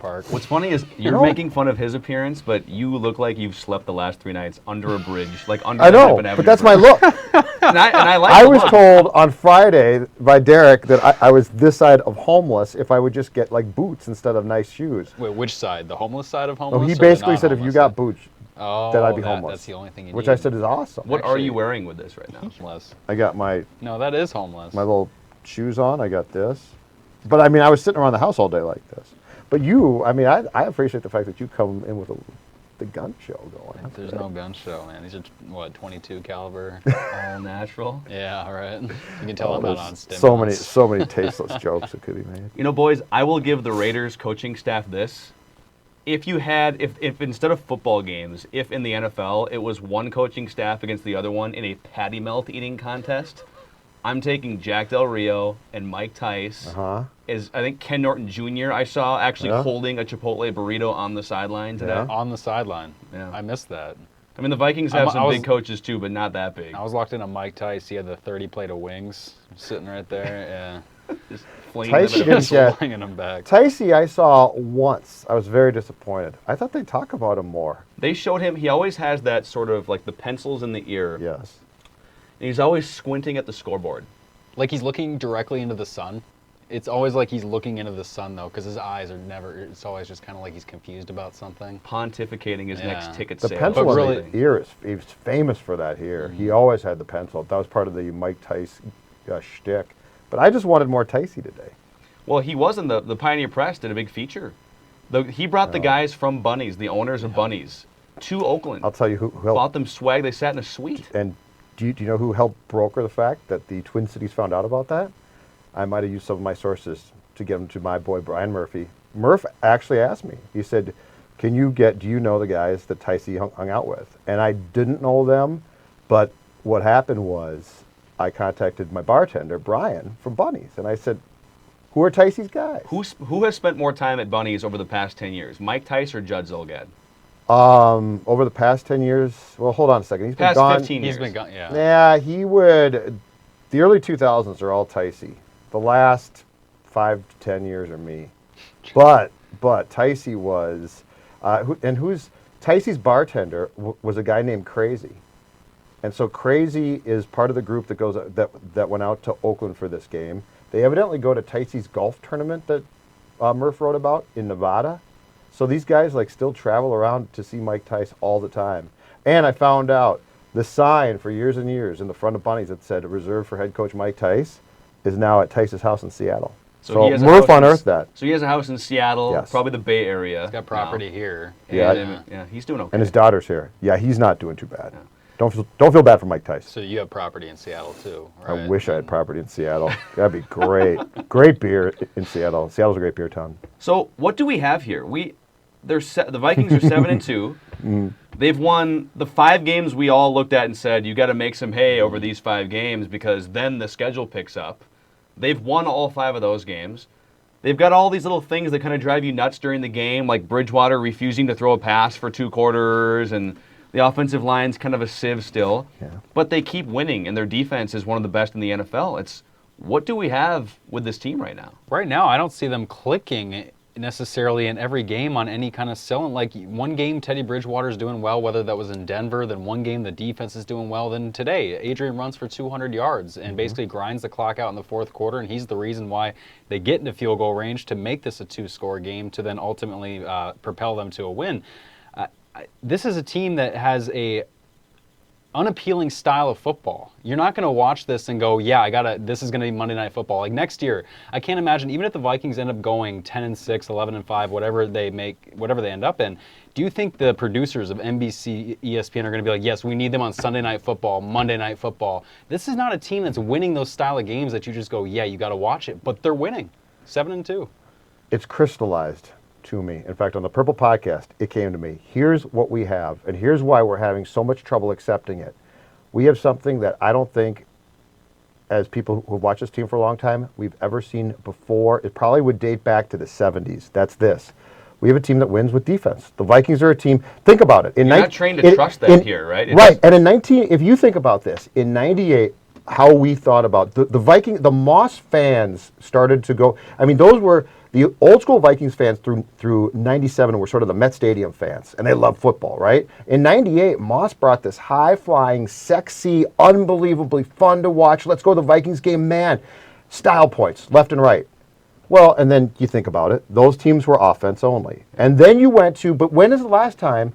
park. What's funny is you're making fun of his appearance, but you look like you've slept the last 3 nights under a bridge, like under. I know, but that's my look. and I like. I was told on Friday by Derek that I was this side of homeless if I would just get like boots instead of nice shoes. Wait, which side? The homeless side of homeless? No, he basically said if you got boots, that I'd be that, homeless. That's the only thing you which need. I said is awesome. What are you wearing with this right now? Homeless. I got my that is homeless. my little shoes on. I got this, but I mean I was sitting around the house all day like this. But you, I mean, I appreciate the fact that you come in with the gun show going. There's no gun show, man. These are what 22 caliber. All natural. Yeah, right. You can tell I'm not on stimulants. So many tasteless jokes that could be made. You know, boys, I will give the Raiders coaching staff this. If instead of football games, if in the NFL it was one coaching staff against the other one in a patty melt eating contest, I'm taking Jack Del Rio and Mike Tice. I think Ken Norton Jr. I saw actually holding a Chipotle burrito on the sideline today. Yeah. On the sideline. Yeah. I missed that. I mean, the Vikings have some big coaches too, but not that big. I was locked in on Mike Tice. He had the 30 plate of wings sitting right there. Yeah. Just flinging them back. Ticey I saw once. I was very disappointed. I thought they'd talk about him more. They showed him. He always has that sort of like the pencils in the ear. Yes. And he's always squinting at the scoreboard. Like he's looking directly into the sun. It's always like he's looking into the sun, though, because his eyes are never, it's always just kind of like he's confused about something. Pontificating his next ticket sale. The pencil in the ear, he's famous for that here. He always had the pencil. That was part of the Mike Tice shtick. But I just wanted more Ticey today. Well, he was in the Pioneer Press, did a big feature. He brought the guys from Bunnies, the owners of Bunnies, to Oakland. I'll tell you who helped. Bought them swag. They sat in a suite. And do you know who helped broker the fact that the Twin Cities found out about that? I might have used some of my sources to give them to my boy Brian Murphy. Murph actually asked me. He said, do you know the guys that Ticey hung out with? And I didn't know them, but what happened was I contacted my bartender, Brian, from Bunnies, and I said, who are Ticey's guys? Who has spent more time at Bunnies over the past 10 years, Mike Tice or Judd Zulgad? Over the past 10 years, well, hold on a second. He's been gone. 15 years. He's been gone, yeah. Yeah, he would, the early 2000s are all Ticey. The last 5 to 10 years are me. But Ticey was, Ticey's bartender was a guy named Crazy. And so Crazy is part of the group that went out to Oakland for this game. They evidently go to Ticey's golf tournament that Murph wrote about in Nevada. So these guys still travel around to see Mike Tice all the time. And I found out the sign for years and years in the front of Bunnies that said reserved for head coach Mike Tice is now at Tice's house in Seattle. So Murph unearthed that. So he has a house in Seattle, yes. Probably the Bay Area. He's got property here. Yeah, he's doing okay. And his daughter's here. Yeah, he's not doing too bad. Yeah. Don't feel bad for Mike Tice. So you have property in Seattle too, right? I wish I had property in Seattle. That'd be great. Great beer in Seattle. Seattle's a great beer town. So what do we have here? The Vikings are 7-2. They've won the 5 games we all looked at and said, you got to make some hay over these 5 games because then the schedule picks up. They've won all 5 of those games. They've got all these little things that kind of drive you nuts during the game, like Bridgewater refusing to throw a pass for 2 quarters, and the offensive line's kind of a sieve still. Yeah. But they keep winning, and their defense is one of the best in the NFL. What do we have with this team right now? Right now, I don't see them clicking necessarily in every game on any kind of selling. Like one game Teddy Bridgewater's doing well, whether that was in Denver, then one game the defense is doing well. Then today, Adrian runs for 200 yards and basically grinds the clock out in the fourth quarter, and he's the reason why they get into field goal range to make this a 2-score game to then ultimately propel them to a win. This is a team that has a unappealing style of football. You're not going to watch this and go, yeah, this is going to be Monday Night Football. Like next year, I can't imagine, even if the Vikings end up going 10-6, 11-5, whatever they end up in, do you think the producers of NBC, ESPN are going to be like, yes, we need them on Sunday Night Football, Monday Night Football? This is not a team that's winning those style of games that you just go, yeah, you got to watch it. But they're winning, 7-2. It's crystallized to me. In fact, on the Purple Podcast, it came to me. Here's what we have, and here's why we're having so much trouble accepting it. We have something that I don't think, as people who have watched this team for a long time, we've ever seen before. It probably would date back to the 70s. That's this. We have a team that wins with defense. The Vikings are a team. Think about it. You're not trained to trust that here, right? Right. And if you think about this, in '98, how we thought about the Vikings, the Moss fans started to go. I mean, those were. The old school Vikings fans through 97 were sort of the Met Stadium fans, and they loved football, right? In 98, Moss brought this high-flying, sexy, unbelievably fun to watch, let's go to the Vikings game, man, style points, left and right. Well, and then you think about it, those teams were offense only. And then you went to, but when is the last time,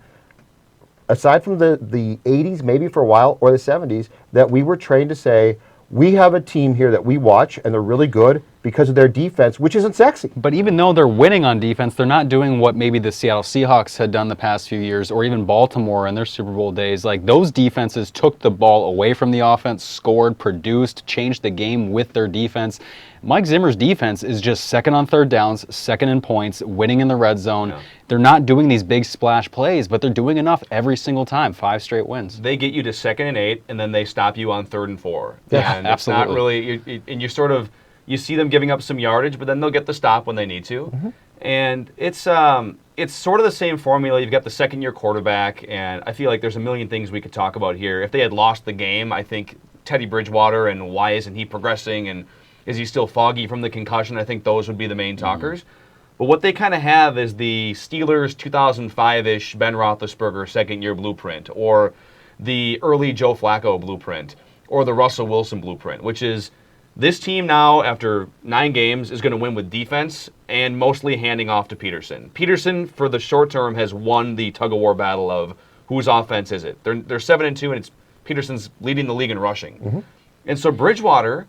aside from the 80s, maybe for a while, or the 70s, that we were trained to say, we have a team here that we watch, and they're really good because of their defense, which isn't sexy. But even though they're winning on defense, they're not doing what maybe the Seattle Seahawks had done the past few years, or even Baltimore in their Super Bowl days. Like, those defenses took the ball away from the offense, scored, produced, changed the game with their defense. Mike Zimmer's defense is just second on third downs, second in points, winning in the red zone. Yeah. They're not doing these big splash plays, but they're doing enough every single time. 5 straight wins. They get you to 2nd and 8, and then they stop you on 3rd and 4. Yeah, and absolutely. It's not really, and you sort of, you see them giving up some yardage, but then they'll get the stop when they need to. Mm-hmm. And it's sort of the same formula. You've got the second-year quarterback, and I feel like there's a million things we could talk about here. If they had lost the game, I think Teddy Bridgewater and why isn't he progressing, and is he still foggy from the concussion? I think those would be the main talkers. But what they kind of have is the Steelers 2005-ish Ben Roethlisberger second-year blueprint, or the early Joe Flacco blueprint, or the Russell Wilson blueprint, which is this team now, after 9 games, is going to win with defense and mostly handing off to Peterson. Peterson, for the short term, has won the tug-of-war battle of whose offense is it. They're 7-2, and it's Peterson's leading the league in rushing. Mm-hmm. And so Bridgewater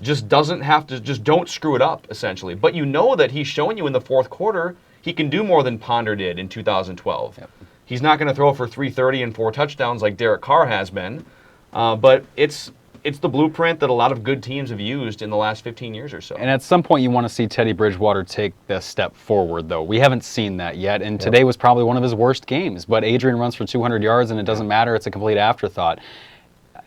just doesn't have to, just don't screw it up, essentially. But you know that he's showing you in the fourth quarter he can do more than Ponder did in 2012. Yep. He's not going to throw for 330 and 4 touchdowns like Derek Carr has been, but it's the blueprint that a lot of good teams have used in the last 15 years or so. And at some point you want to see Teddy Bridgewater take the step forward, though. We haven't seen that yet, and today was probably one of his worst games. But Adrian runs for 200 yards, and it doesn't matter. It's a complete afterthought.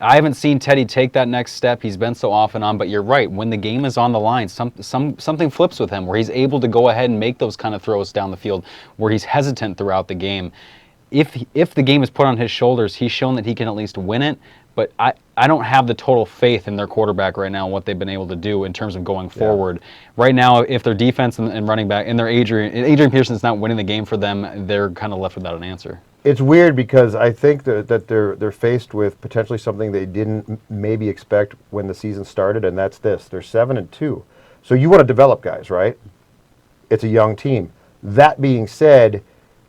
I haven't seen Teddy take that next step. He's been so off and on, but you're right. When the game is on the line, something flips with him where he's able to go ahead and make those kind of throws down the field where he's hesitant throughout the game. If the game is put on his shoulders, he's shown that he can at least win it, but I don't have the total faith in their quarterback right now and what they've been able to do in terms of going forward. Right now, if their defense and running back and their Adrian Peterson's not winning the game for them, they're kind of left without an answer. It's weird because I think that they're faced with potentially something they didn't maybe expect when the season started, and that's this. They're 7-2. So you want to develop guys, right? It's a young team. That being said,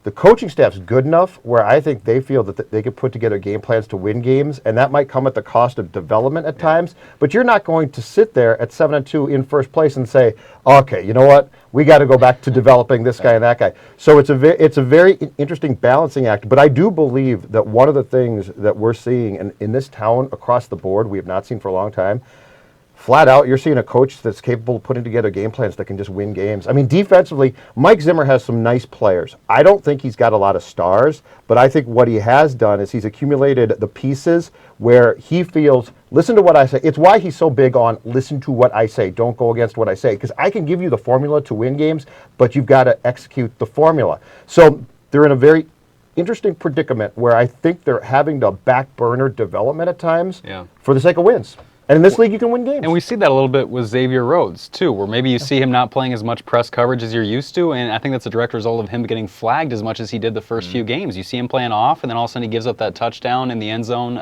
the coaching staff's good enough where I think they feel that they could put together game plans to win games, and that might come at the cost of development at times. But you're not going to sit there at 7-2 in first place and say, okay, you know what? We got to go back to developing this guy and that guy. So it's a very interesting balancing act. But I do believe that one of the things that we're seeing in this town across the board, we have not seen for a long time, flat out, you're seeing a coach that's capable of putting together game plans that can just win games. I mean, defensively, Mike Zimmer has some nice players. I don't think he's got a lot of stars, but I think what he has done is he's accumulated the pieces where he feels, listen to what I say. It's why he's so big on listen to what I say. Don't go against what I say. Because I can give you the formula to win games, but you've got to execute the formula. So they're in a very interesting predicament where I think they're having to back burner development at times for the sake of wins. And in this league, you can win games. And we see that a little bit with Xavier Rhodes, too, where maybe you see him not playing as much press coverage as you're used to, and I think that's a direct result of him getting flagged as much as he did the first few games. You see him playing off, and then all of a sudden he gives up that touchdown in the end zone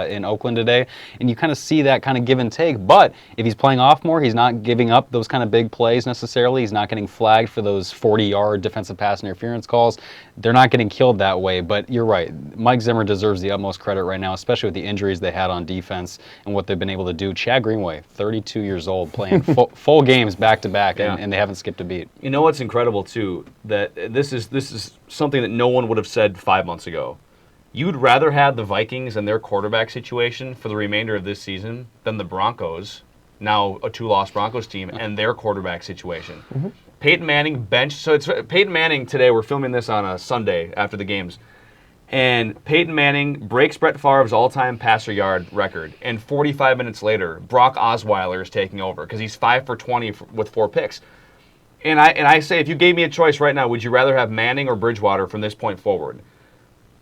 in Oakland today, and you kind of see that kind of give and take. But if he's playing off more, he's not giving up those kind of big plays necessarily. He's not getting flagged for those 40-yard defensive pass interference calls. They're not getting killed that way, but you're right. Mike Zimmer deserves the utmost credit right now, especially with the injuries they had on defense and what they've been able to do. Chad Greenway, 32 years old, playing full games back-to-back, and they haven't skipped a beat. You know what's incredible, too? That this is something that no one would have said 5 months ago. You'd rather have the Vikings and their quarterback situation for the remainder of this season than the Broncos, now a 2-loss Broncos team, and their quarterback situation. Mm-hmm. Peyton Manning benched. So it's Peyton Manning today. We're filming this on a Sunday after the games. And Peyton Manning breaks Brett Favre's all-time passer yard record. And 45 minutes later, Brock Osweiler is taking over because he's 5 for 20 with 4 picks. And I say, if you gave me a choice right now, would you rather have Manning or Bridgewater from this point forward?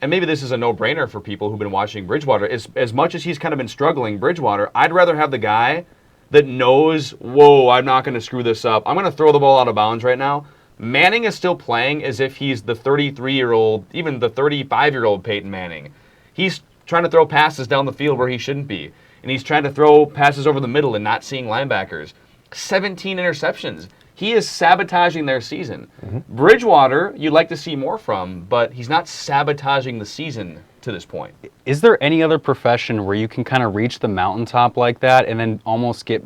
And maybe this is a no-brainer for people who've been watching Bridgewater. As much as he's kind of been struggling, Bridgewater, I'd rather have the guy that knows, whoa, I'm not going to screw this up. I'm going to throw the ball out of bounds right now. Manning is still playing as if he's the 33-year-old, even the 35-year-old Peyton Manning. He's trying to throw passes down the field where he shouldn't be. And he's trying to throw passes over the middle and not seeing linebackers. 17 interceptions. He is sabotaging their season. Bridgewater, you'd like to see more from, but he's not sabotaging the season to this point. Is there any other profession where you can kind of reach the mountaintop like that and then almost get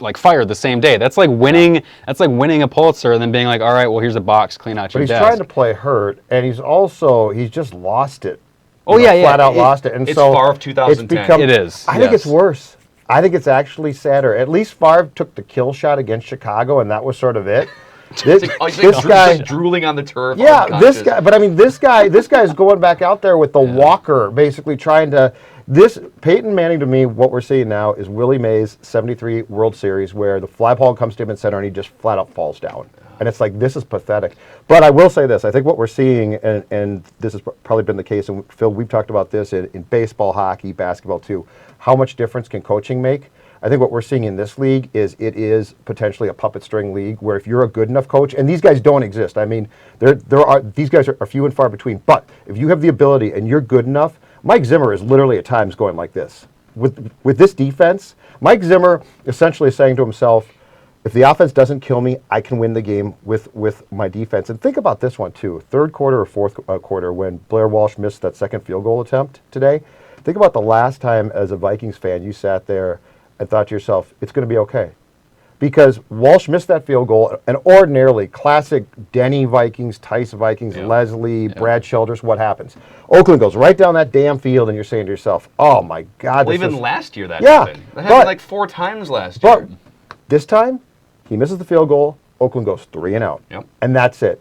like fired the same day? That's like winning. That's like winning a Pulitzer and then being like, all right, well, here's a box, clean out But your he's desk. trying to play hurt, and he's just lost it. Oh, You know, yeah, flat out lost it. And It's so Favre 2010. it's become, It is, I think it's yes. worse. I think it's actually sadder. At least Favre took the kill shot against Chicago, and that was sort of it. This guy, just drooling on the turf. yeah, unconscious. this guy. But I mean, this guy's going back out there with the walker, basically trying to. This Peyton Manning to me, what we're seeing now is Willie Mays' '73 World Series, where the fly ball comes to him in center and he just flat out falls down. And it's like, this is pathetic. But I will say this. I think what we're seeing, and this has probably been the case, and Phil, we've talked about this in baseball, hockey, basketball too, how much difference can coaching make? I think what we're seeing in this league is it is potentially a puppet string league where if you're a good enough coach, and these guys don't exist. I mean, these guys are few and far between. But if you have the ability and you're good enough, Mike Zimmer is literally at times going like this. With this defense, Mike Zimmer essentially is saying to himself, if the offense doesn't kill me, I can win the game with my defense. And think about this one, too. Third quarter or fourth quarter when Blair Walsh missed that second field goal attempt today. Think about the last time as a Vikings fan you sat there and thought to yourself, it's going to be okay. Because Walsh missed that field goal, and ordinarily, classic Denny Vikings, Tice Vikings, Leslie, Brad Childress, what happens? Oakland goes right down that damn field, and you're saying to yourself, oh my God. Well, even last year that Yeah, happened. That happened like 4 times last But year. this time, he misses the field goal, Oakland goes 3 and out. Yep. And that's it.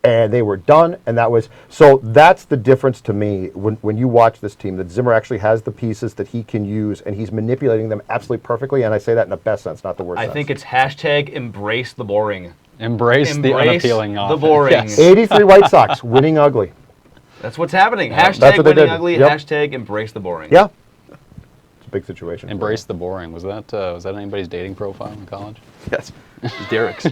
And they were done, and so that's the difference to me when you watch this team, that Zimmer actually has the pieces that he can use, and he's manipulating them absolutely perfectly, and I say that in the best sense, not the worst sense. I think it's hashtag embrace the boring. Embrace the unappealing the offense. boring. Yes. 83 White Sox, winning ugly. That's what's happening. That's Hashtag what they winning did. ugly, Yep. hashtag embrace the boring. Yeah. It's a big situation. for Embrace them. the boring. Was that anybody's dating profile in college? Yes. Derek's.